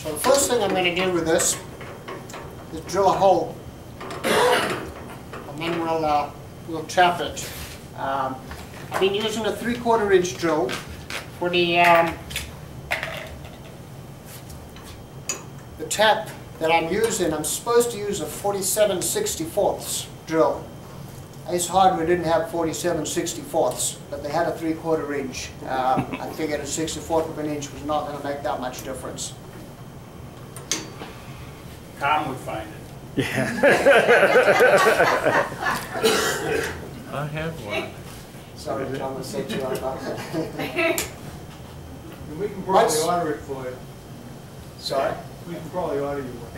So the first thing I'm going to do with this is drill a hole, and then we'll tap it. I've been using a 3/4 inch drill for the tap that I'm using. I'm supposed to use a 47/64 drill. Ace Hardware didn't have 47/64, but they had a 3/4 inch. I figured a 1/64 of an inch was not going to make that much difference. Tom would find it. Yeah. I have one. Sorry, Tom, I said too much about that. We can probably order it for you. Sorry? We can probably order you one.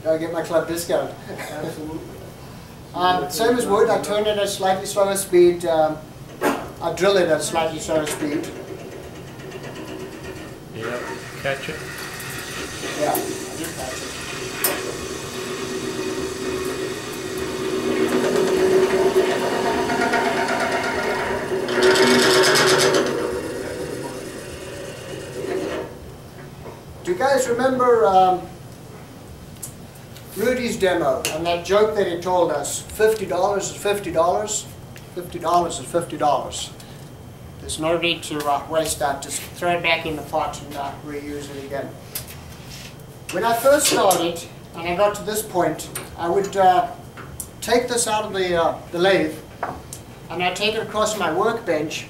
Gotta get my club discount. Absolutely. Same as wood, I turn it at a slightly slower speed. I drill it at a slightly slower speed. Yep. Catch it. Yeah, I do catch it. Do you guys remember Rudy's demo and that joke that he told us? $50 is $50. $50 is $50. There's no need to waste that. Just throw it back in the pot and reuse it again. When I first started, and I got to this point, I would take this out of the lathe, and I'd take it across my workbench,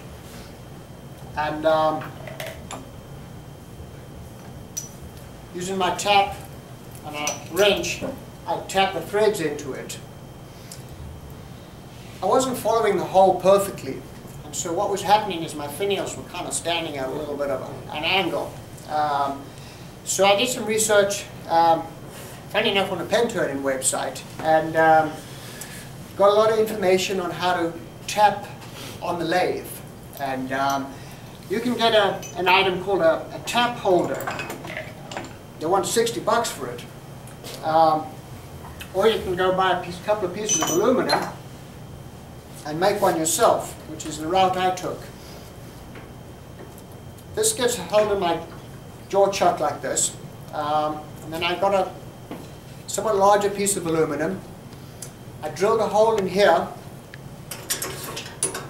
and using my tap and a wrench, I'd tap the threads into it. I wasn't following the hole perfectly, and so what was happening is my finials were kind of standing at a little bit of an angle. So I did some research, funny enough, on the Pewter website, and got a lot of information on how to tap on the lathe. And you can get an item called a tap holder. They want $60 for it. Or you can go buy a couple of pieces of aluminum and make one yourself, which is the route I took. This gets held in my jaw chuck like this, and then I got a somewhat larger piece of aluminum. I drilled a hole in here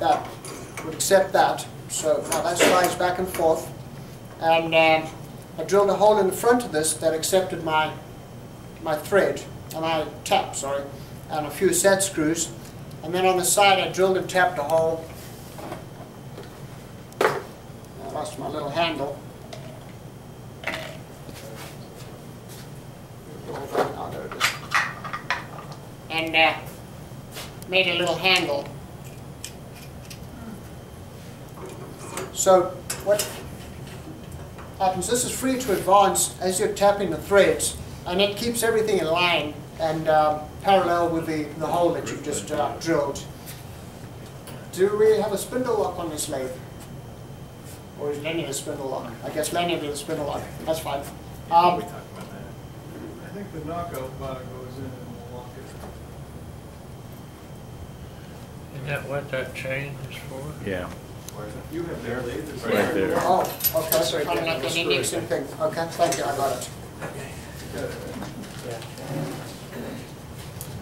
that would accept that, so now that slides back and forth, and I drilled a hole in the front of this that accepted my thread, my tap, sorry, and a few set screws, and then on the side I drilled and tapped a hole. I lost my little handle. Oh, there it is. And made a little handle. So what happens, this is free to advance as you're tapping the threads, and it keeps everything in line and parallel with the hole that you've just drilled. Do we have a spindle lock on this lathe? Or is Lenny the spindle lock? I guess Lenny will be the spindle lock. That's fine. I think the knockout bar goes in and we'll lock it. Isn't that what that chain is for? Yeah. You have their lathe. It's Right there. Oh, okay, so kind of like an indexing thing. Okay, thank you, I got it.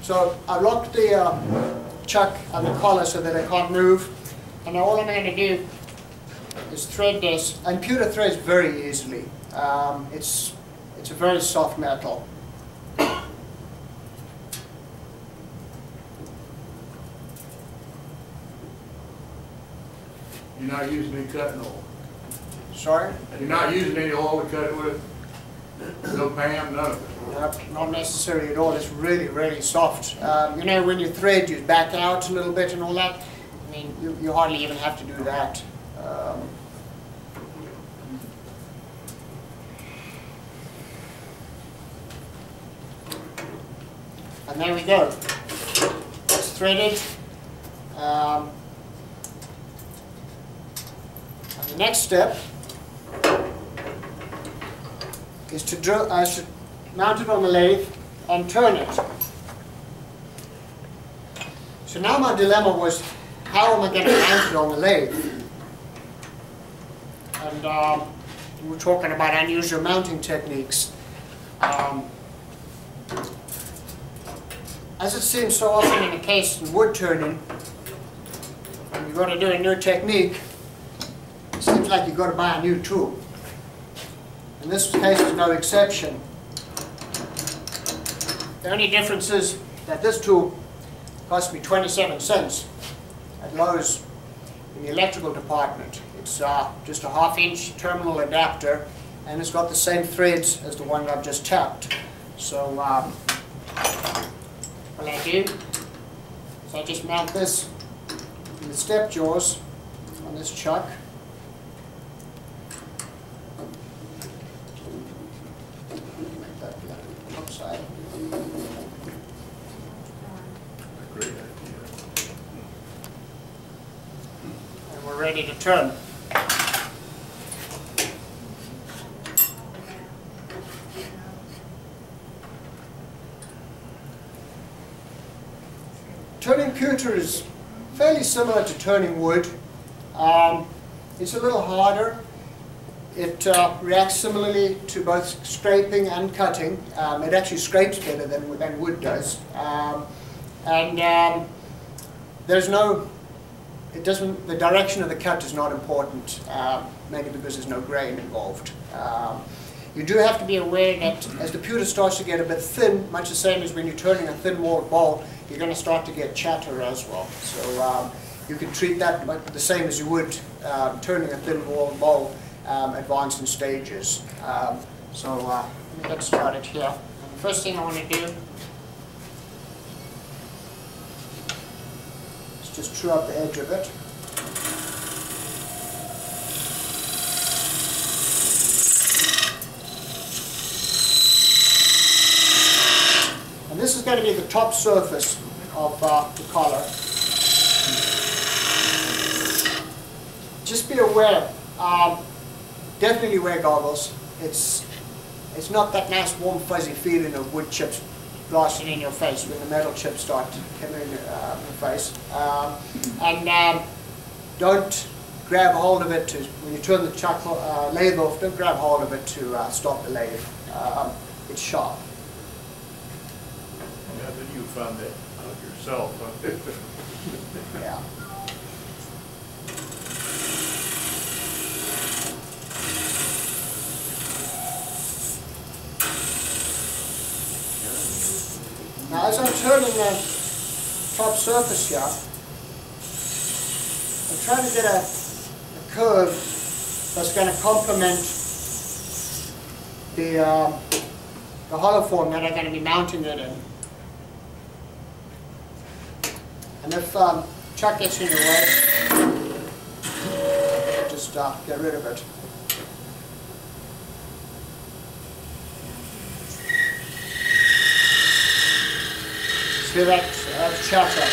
So I locked the chuck and the collar so that I can't move, and now all I'm going to do is thread this, and pewter threads very easily. It's a very soft metal. You're not using any cutting oil. Sorry? You're not using any oil to cut it with? No Pam, none of it? Nope, not necessary at all. It's really, really soft. You know, when you thread, you back out a little bit and all that. I mean, you hardly even have to do that. And there we go. It's threaded. And the next step is to mount it on the lathe and turn it. So now my dilemma was, how am I going to mount it on the lathe? And we were talking about unusual mounting techniques. As it seems so often in the case in wood turning, when you've got to do a new technique, it seems like you've got to buy a new tool. In this case, is no exception. The only difference is that this tool cost me 27 cents at Lowe's in the electrical department. It's just a 1/2-inch terminal adapter, and it's got the same threads as the one I've just tapped. So what I do is I just mount this in the step jaws on this chuck. Make that upside. Great idea. And we're ready to turn. Turning pewter is fairly similar to turning wood. It's a little harder. It reacts similarly to both scraping and cutting. It actually scrapes better than wood does. There's no, the direction of the cut is not important, mainly because there's no grain involved. You do have to be aware that as the pewter starts to get a bit thin, much the same as when you're turning a thin-walled bowl, you're going to start to get chatter as well. So you can treat that the same as you would turning a thin-walled bowl, advanced in stages. Let me get started here. And the first thing I want to do is just true up the edge of it. And this is going to be the top surface of the collar. Just be aware, definitely wear goggles. It's not that nice warm fuzzy feeling of wood chips blasting in your face when the metal chips start coming in your face. Don't grab hold of it when you turn the lathe off, don't grab hold of it to stop the lathe. It's sharp. Yeah, then you found that out yourself. Yeah. Now, as I'm turning the top surface here, I'm trying to get a curve that's going to complement the hollow form that I'm going to be mounting it in. And if chuck gets in your way, just get rid of it. See that chatter?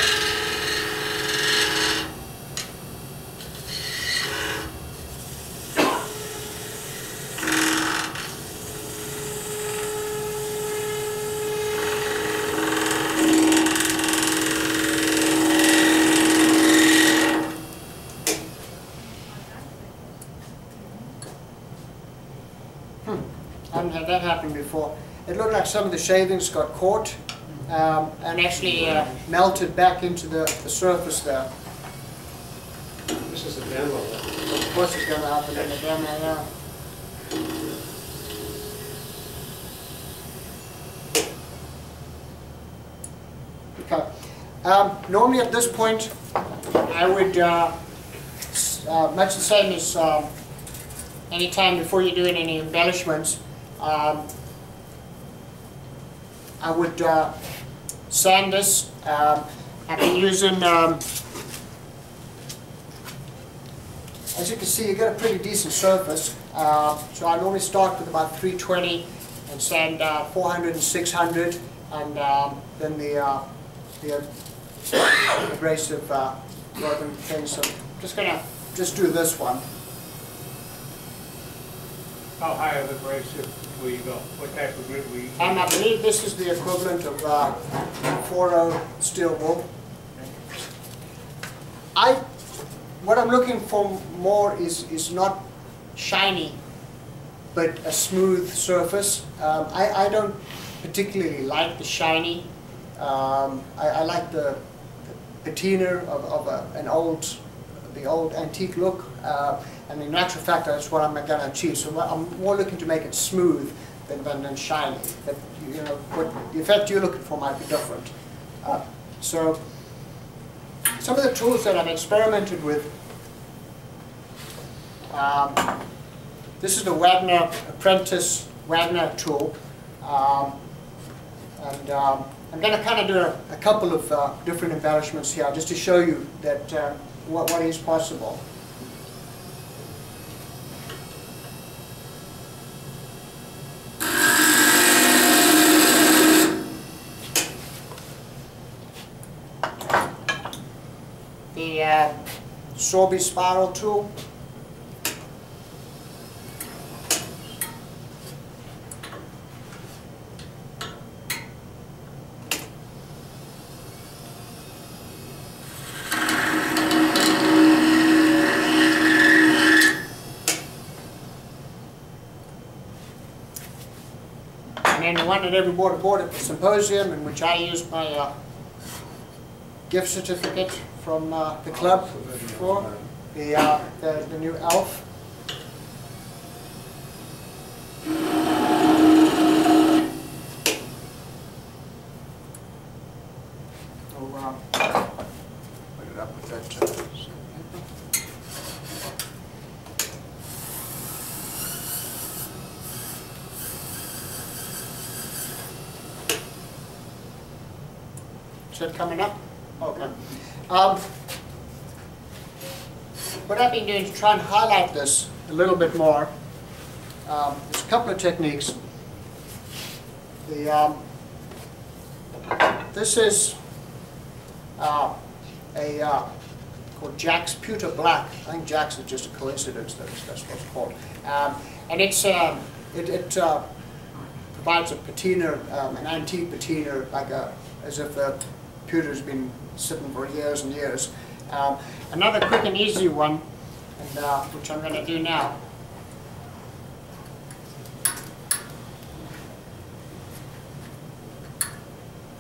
I haven't had that happen before. It looked like some of the shavings got caught and actually melted back into the surface there. This is a demo. Of course it's going to happen in the demo now. Okay. Normally at this point I would, much the same as any time before you're doing any embellishments, I would sand this. I've been using a as you can see, you get a pretty decent surface. So I normally start with about 320 and sand 400 and 600, and then the abrasive rogan thing. So I'm just gonna do this one. How high of abrasive will you go? What type of grit will you use? I believe this is the equivalent of 4.0 steel wool. What I'm looking for more is not shiny, but a smooth surface. I don't particularly like the shiny. I like the patina of the old antique look. And in actual fact, that's what I'm going to achieve. So I'm more looking to make it smooth than shiny. But you know, what the effect you're looking for might be different. So some of the tools that I've experimented with. This is the Wagner Apprentice Wagner tool, and I'm going to kind of do a couple of different embellishments here, just to show you that what is possible. The Sorby spiral tool. And then the one that everybody bought at the symposium, in which I used my gift certificate from the club for the new elf. Put it up with that paper. Is that coming up? Okay. What I've been doing to try and highlight this a little bit more, there's a couple of techniques. This is called Jack's Pewter Black. I think Jack's is just a coincidence. That's what it's called. And it provides a patina, an antique patina, as if the pewter's been sitting for years and years. Another quick and easy one, and, which I'm going to do now.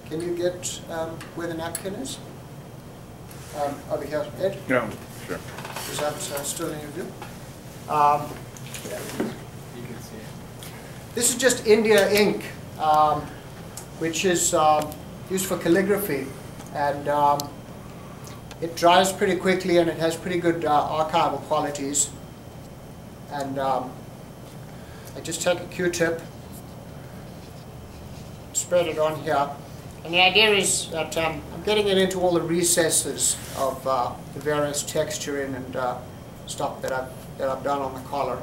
Can you get where the napkin is? Over here, Ed? Yeah, sure. Is that still in your view? You can see it. This is just India ink, which is used for calligraphy, and it dries pretty quickly, and it has pretty good archival qualities. And I just take a Q-tip, spread it on here, and the idea is that I'm getting it into all the recesses of the various texturing and stuff that I've done on the collar.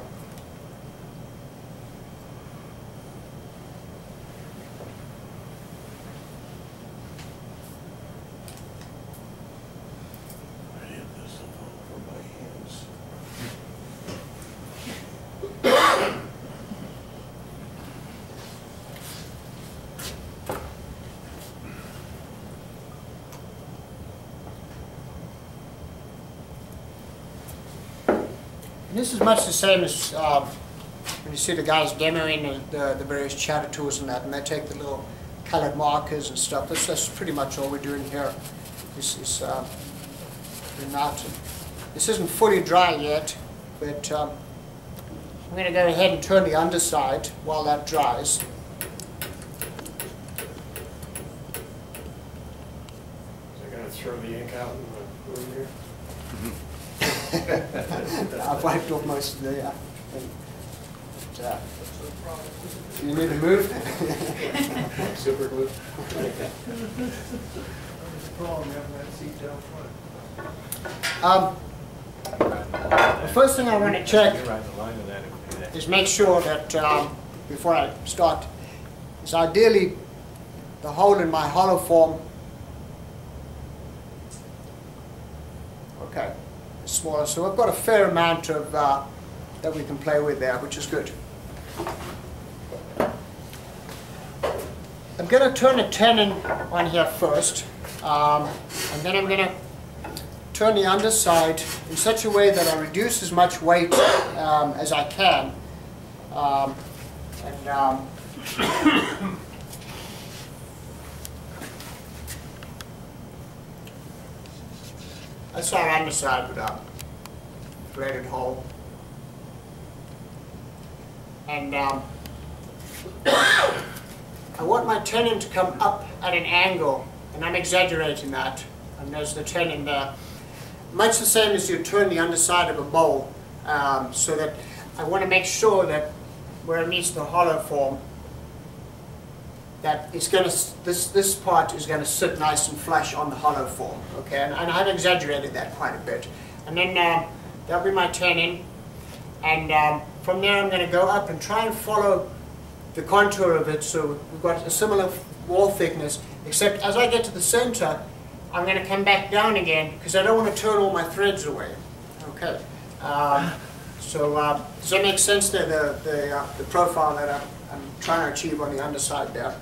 This is much the same as when you see the guys demoing the various chatter tools and that, and they take the little colored markers and stuff. That's pretty much all we're doing here. This is mounted. This isn't fully dry yet, but I'm going to go ahead and turn the underside while that dries. They're going to throw the ink out in the room here. I've wiped off most of the thing. But, you need to move? Super glue. What's the problem having that seat down front? The first thing I want to check You're right, the line of that, if we do that. is make sure that, before I start, is ideally the hole in my hollow form, okay, is smaller. So I've got a fair amount of that we can play with there, which is good. I'm going to turn a tenon on here first, and then I'm going to turn the underside in such a way that I reduce as much weight as I can. That's our underside with a threaded hole. And I want my tenon to come up at an angle, and I'm exaggerating that. And there's the tenon there. Much the same as you turn the underside of a bowl, so that I want to make sure that where it meets the hollow form, that it's going to, this part is going to sit nice and flush on the hollow form. Okay, and I've exaggerated that quite a bit. And then that'll be my tenon, and from there I'm going to go up and try and follow the contour of it, so we've got a similar wall thickness, except as I get to the center, I'm going to come back down again because I don't want to turn all my threads away. Okay, so does that make sense there, the profile that I'm trying to achieve on the underside there?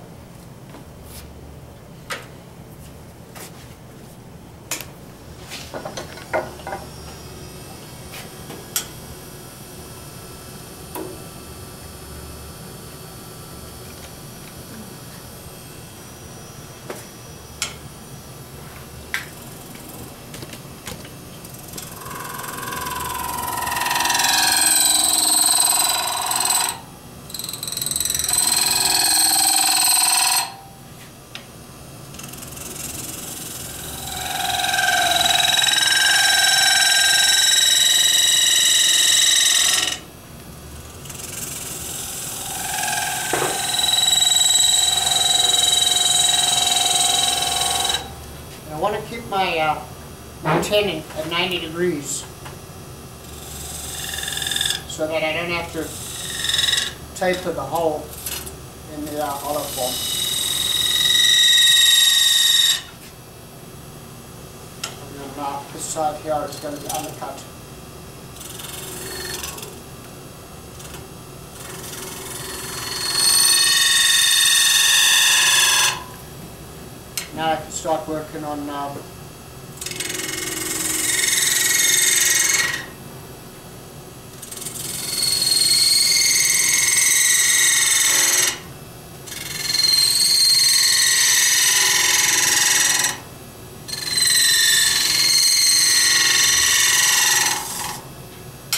My tenon at 90 degrees so that I don't have to taper the hole in the hollow form. And then this side here is going to be undercut. Now I can start working on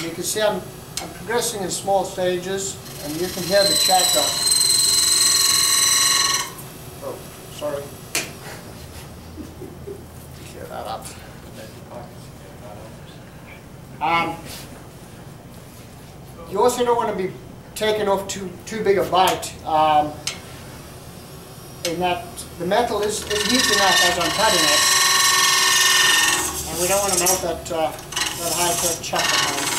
you can see I'm progressing in small stages, and you can hear the chatter. Oh, sorry. Clear that up. You also don't want to be taking off too big a bite. In that the metal is heating up as I'm cutting it, and we don't want to melt that high-tech chuck behind.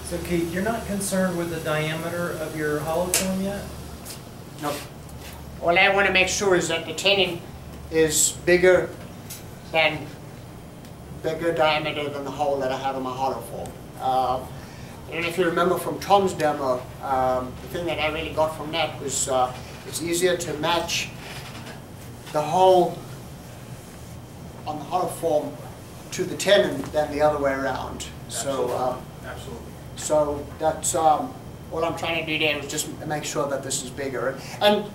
So Keith, you're not concerned with the diameter of your hollow form yet? No. All I want to make sure is that the tenon is bigger diameter than the hole that I have in my hollow form. And if you remember from Tom's demo, the thing that I really got from that was it's easier to match the hole on the hollow form to the tenon than the other way around. So, Absolutely. so that's all I'm trying to do there is just make sure that this is bigger. And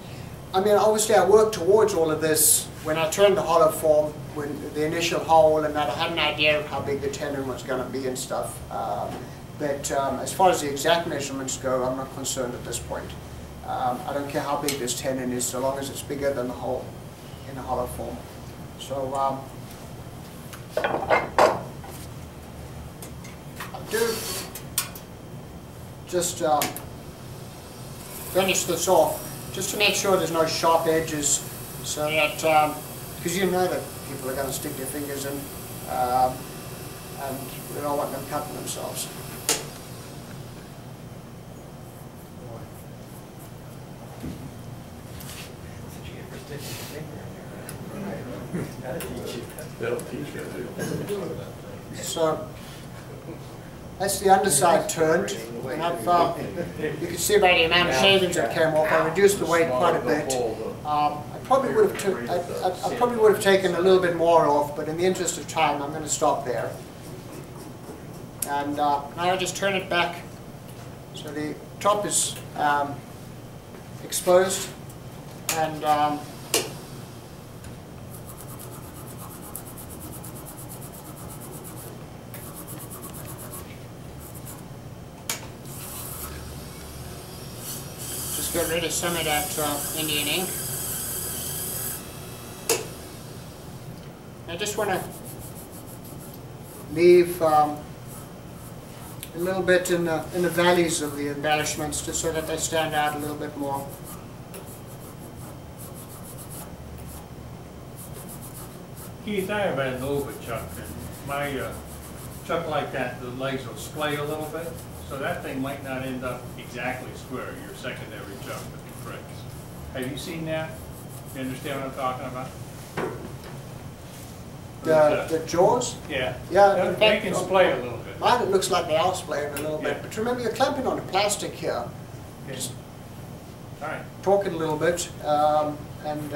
I mean, obviously I worked towards all of this when I turned the hollow form with the initial hole, and that I had an idea of how big the tenon was going to be and stuff. But as far as the exact measurements go, I'm not concerned at this point. I don't care how big this tenon is, so long as it's bigger than the hole in a hollow form. So I do just finish this off, just to make sure there's no sharp edges, so that, because you know that people are going to stick their fingers in, and we don't want them cutting themselves. They'll teach you. So that's the underside turned, and you can see by the amount of shavings that came off, I reduced the weight quite a bit. I probably would have taken a little bit more off, but in the interest of time, I'm going to stop there. And now I just turn it back so the top is exposed, and get rid of some of that Indian ink. I just want to leave a little bit in the valleys of the embellishments, just so that they stand out a little bit more. Keith, I have an overchuck, and my chuck like that, the legs will splay a little bit, so that thing might not end up exactly square, your secondary chuck with the bricks. Have you seen that? You understand what I'm talking about? The jaws? Yeah. Yeah, in They fact, can splay a little bit. mine it looks like they are splaying a little bit, Yeah. but remember you're clamping on the plastic here. Yes. All right. Torque it a little bit, and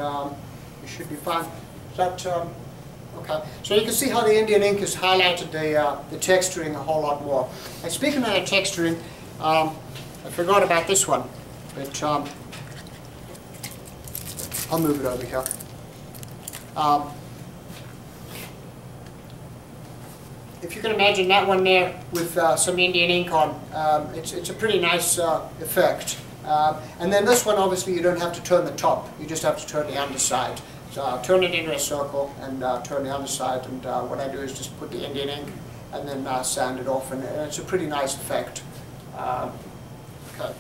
you should be fine. Is that, okay. So you can see how the Indian ink has highlighted the texturing a whole lot more. And speaking of the texturing, I forgot about this one, but I'll move it over here. If you can imagine that one there with some Indian ink on, it's a pretty nice effect. And then this one, obviously, you don't have to turn the top. You just have to turn the underside. So I'll turn it into a circle and turn the underside. And what I do is just put the Indian ink and then sand it off. And it's a pretty nice effect. Okay.